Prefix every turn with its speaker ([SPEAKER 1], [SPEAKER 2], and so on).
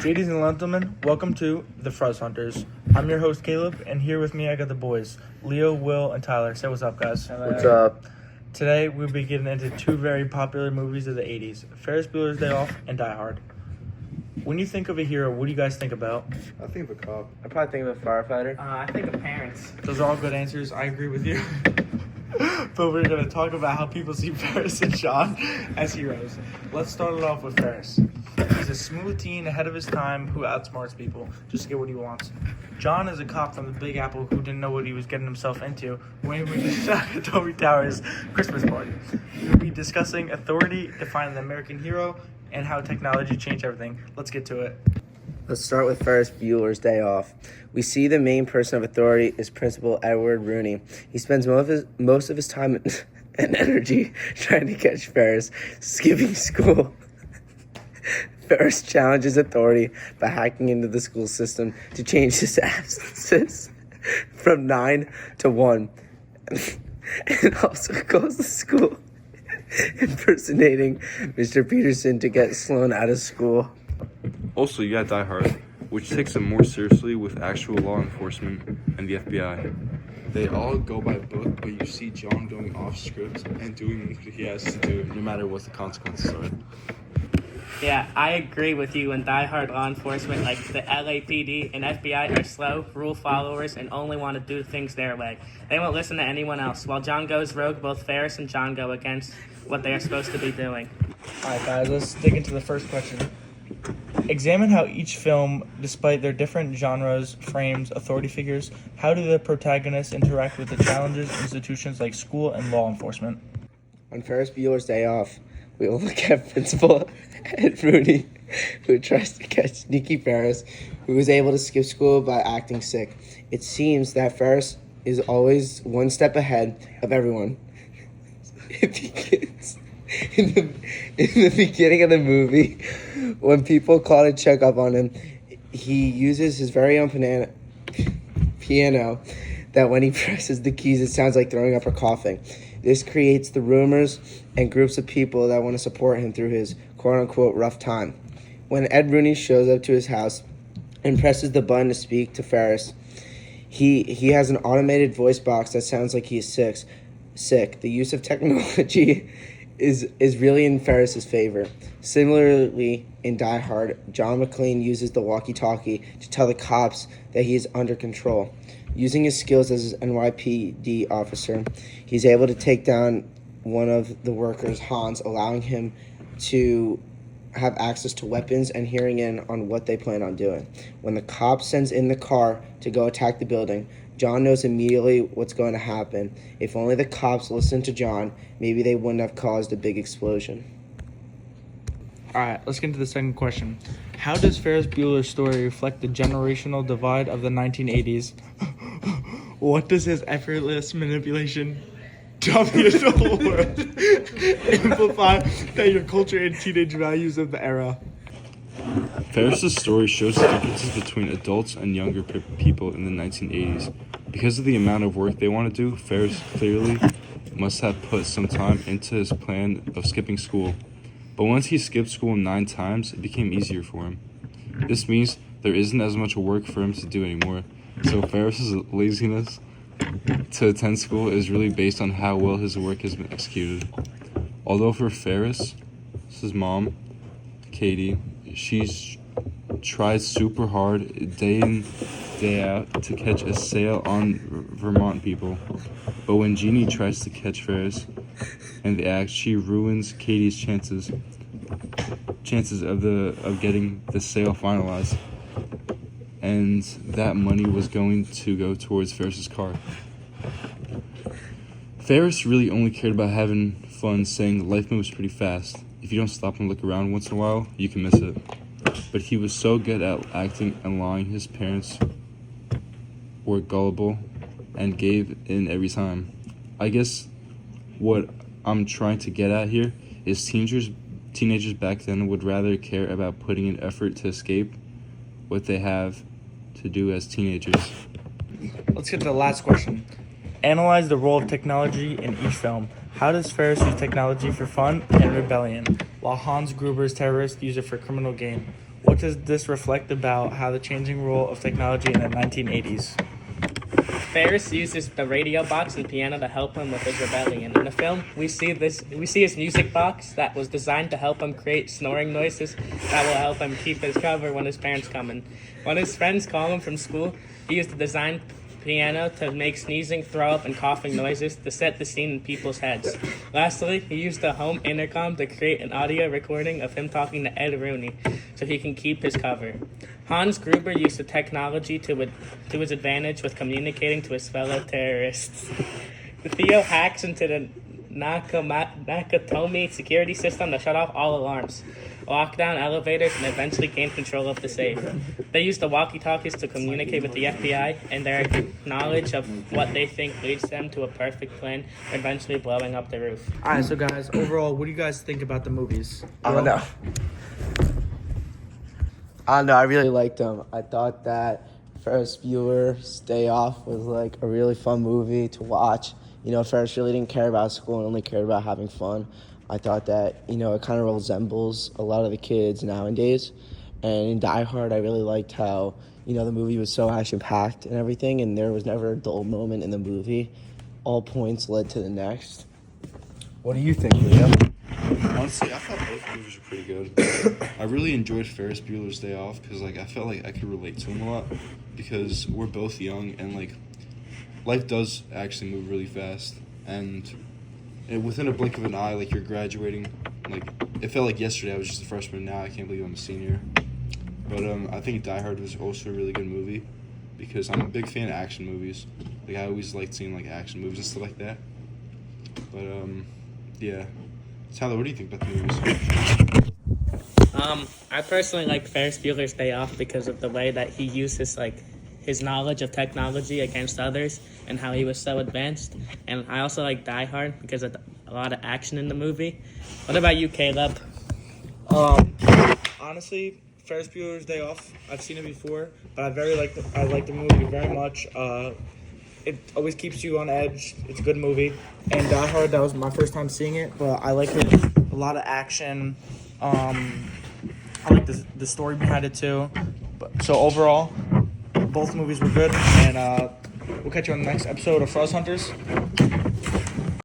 [SPEAKER 1] Ladies and gentlemen, welcome to the Fruzz Hunters. I'm your host Caleb, and here with me I got the boys, Leo, Will, and Tyler. Say what's up, guys.
[SPEAKER 2] What's up?
[SPEAKER 1] Today we'll be getting into two very popular movies of the 80s, Ferris Bueller's Day Off and Die Hard. When you think of a hero, what do you guys think about?
[SPEAKER 3] I think of a cop.
[SPEAKER 2] I probably think of a firefighter.
[SPEAKER 4] I think of parents.
[SPEAKER 1] Those are all good answers. I agree with you. But we're going to talk about how people see Ferris and John as heroes. Let's start it off with Ferris. He's a smooth teen ahead of his time who outsmarts people just to get what he wants. John is a cop from the Big Apple who didn't know what he was getting himself into when he was at Toby Tower's Christmas party. We'll be discussing authority, defining the American hero, and how technology changed everything. Let's get to it.
[SPEAKER 2] Let's start with Ferris Bueller's Day Off. We see the main person of authority is Principal Edward Rooney. He spends most of his time and energy trying to catch Ferris skipping school. Ferris challenges authority by hacking into the school system to change his absences from 9 to 1. And also goes to school impersonating Mr. Peterson to get Sloan out of school.
[SPEAKER 3] Also, you got Die Hard, which takes it more seriously with actual law enforcement and the FBI. They all go by book, but you see John going off script and doing what he has to do, no matter what the consequences are.
[SPEAKER 4] Yeah, I agree with you. In Die Hard, law enforcement like the LAPD and FBI are slow, rule followers, and only want to do things their way. They won't listen to anyone else. While John goes rogue, both Ferris and John go against what they are supposed to be doing.
[SPEAKER 1] All right, guys, let's dig into the first question. Examine how each film, despite their different genres, frames, authority figures, how do the protagonists interact with the challenges, institutions like school and law enforcement?
[SPEAKER 2] On Ferris Bueller's Day Off, we will look at Principal Ed Rooney, who tries to catch sneaky Ferris, who is able to skip school by acting sick. It seems that Ferris is always one step ahead of everyone. It begins in the beginning of the movie, when people call to check up on him, he uses his very own piano that when he presses the keys, it sounds like throwing up or coughing. This creates the rumors and groups of people that want to support him through his quote-unquote rough time. When Ed Rooney shows up to his house and presses the button to speak to Ferris, he has an automated voice box that sounds like he is sick. The use of technology is really in Ferris's favor. Similarly, in Die Hard, John McClane uses the walkie-talkie to tell the cops that he is under control. Using his skills as an NYPD officer, he's able to take down one of the workers, Hans, allowing him to have access to weapons and hearing in on what they plan on doing. When the cop sends in the car to go attack the building, John knows immediately what's going to happen. If only the cops listened to John, maybe they wouldn't have caused a big explosion.
[SPEAKER 1] All right, let's get into the second question. How does Ferris Bueller's story reflect the generational divide of the 1980s? What does his effortless manipulation dominate the whole world amplify that your culture and teenage values of the era?
[SPEAKER 3] Ferris's story shows the differences between adults and younger people in the 1980s. Because of the amount of work they want to do, Ferris clearly must have put some time into his plan of skipping school. But once he skipped school 9 times, it became easier for him. This means there isn't as much work for him to do anymore. So Ferris's laziness to attend school is really based on how well his work has been executed. Although for Ferris, his mom, Katie, she's tried super hard day in, day out to catch a sale on Vermont people. But when Jeannie tries to catch Ferris in the act, she ruins Katie's chances of getting the sale finalized. And that money was going to go towards Ferris's car. Ferris really only cared about having fun, saying life moves pretty fast. If you don't stop and look around once in a while, you can miss it. But he was so good at acting and lying, his parents were gullible and gave in every time. I guess what I'm trying to get at here is teenagers back then would rather care about putting in effort to escape what they have to do as teenagers.
[SPEAKER 1] Let's get to the last question. Analyze the role of technology in each film. How does Ferris use technology for fun and rebellion, while Hans Gruber's terrorists use it for criminal gain? What does this reflect about how the changing role of technology in the 1980s?
[SPEAKER 4] Ferris uses the radio box and piano to help him with his rebellion. In the film, we see his music box that was designed to help him create snoring noises that will help him keep his cover when his parents come in. When his friends call him from school, he used the designed piano to make sneezing, throw up, and coughing noises to set the scene in people's heads. Lastly, he used the home intercom to create an audio recording of him talking to Ed Rooney so he can keep his cover. Hans Gruber used the technology to his advantage with communicating to his fellow terrorists. Theo hacks into the Nakatomi security system to shut off all alarms, lock down elevators, and eventually gain control of the safe. They use the walkie-talkies to communicate with the FBI, and their knowledge of what they think leads them to a perfect plan, eventually blowing up the roof.
[SPEAKER 1] All right, so guys, overall, what do you guys think about the movies?
[SPEAKER 2] I don't know. I really liked them. I thought that Ferris Bueller's Day Off was like a really fun movie to watch. You know, Ferris really didn't care about school and only cared about having fun. I thought that, you know, it kind of resembles a lot of the kids nowadays. And in Die Hard, I really liked how, you know, the movie was so action-packed and everything, and there was never a dull moment in the movie. All points led to the next. What do you think, Liam?
[SPEAKER 3] Honestly, I thought both movies were pretty good. I really enjoyed Ferris Bueller's Day Off because, like, I felt like I could relate to him a lot because we're both young and, like, life does actually move really fast. And within a blink of an eye, like, you're graduating. Like, it felt like yesterday I was just a freshman. Now I can't believe I'm a senior. But I think Die Hard was also a really good movie because I'm a big fan of action movies. Like, I always liked seeing, like, action movies and stuff like that. But, yeah. Tyler, what do you think about the movies?
[SPEAKER 4] I personally like Ferris Bueller's Day Off because of the way that he uses his knowledge of technology against others and how he was so advanced. And I also like Die Hard because of a lot of action in the movie. What about you, Caleb?
[SPEAKER 1] Honestly, Ferris Bueller's Day Off, I've seen it before, but I like the movie very much. It always keeps you on edge. It's a good movie. And Die Hard, that was my first time seeing it, but I like it. A lot of action. I like the story behind it too. So overall, both movies were good. And we'll catch you on the next episode of Fruzz Hunters.